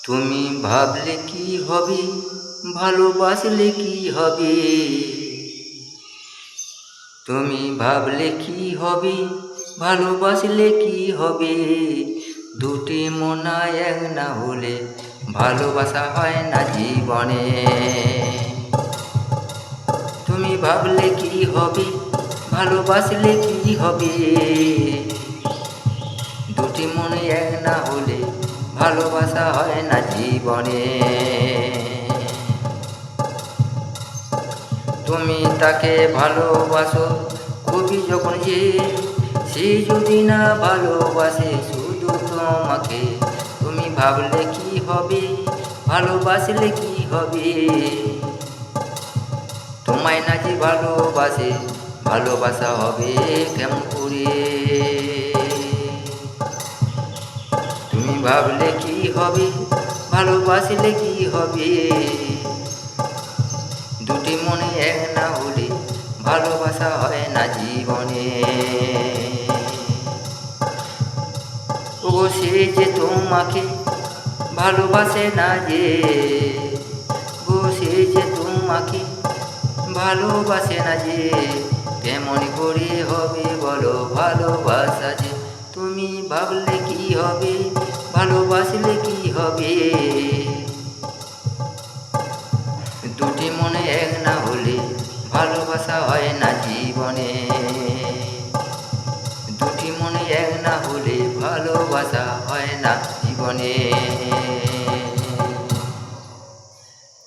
তুমি ভাবলে কি হবে, ভালোবাসলে কি হবে? তুমি ভাবলে কি হবে, ভালোবাসলে কি হবে? দুটি মনা এক না হলে ভালোবাসা হয় না জীবনে। তুমি ভাবলে কি হবে, ভালোবাসলে কি হবে? দুটি মনে এক না হলে ভালোবাসা হয় না জীবনে। তুমি তাকে ভালোবাসো খুবই যখন যে, সে যদি না ভালোবাসে শুধু তোমাকে, তুমি ভাবলে কি হবে, ভালোবাসলে কি হবে? তোমায় না যে ভালোবাসে, ভালোবাসা হবে কেমন করে? তুমি ভাবলে কি হবে, ভালোবাসলে কি হবে? দুটি মনে এক না হলে ভালোবাসা হয় না জীবনে। ও সে যে তোমাকে ভালোবাসে না যে, ও সে যে তোমাকে ভালোবাসে না যে, কেমন করে হবে বলো ভালোবাসা যে? তুমি ভাবলে কি হবে, ভালোবাসলে কি হবে? দুটি মনে এক না হলে ভালোবাসা হয় না জীবনে।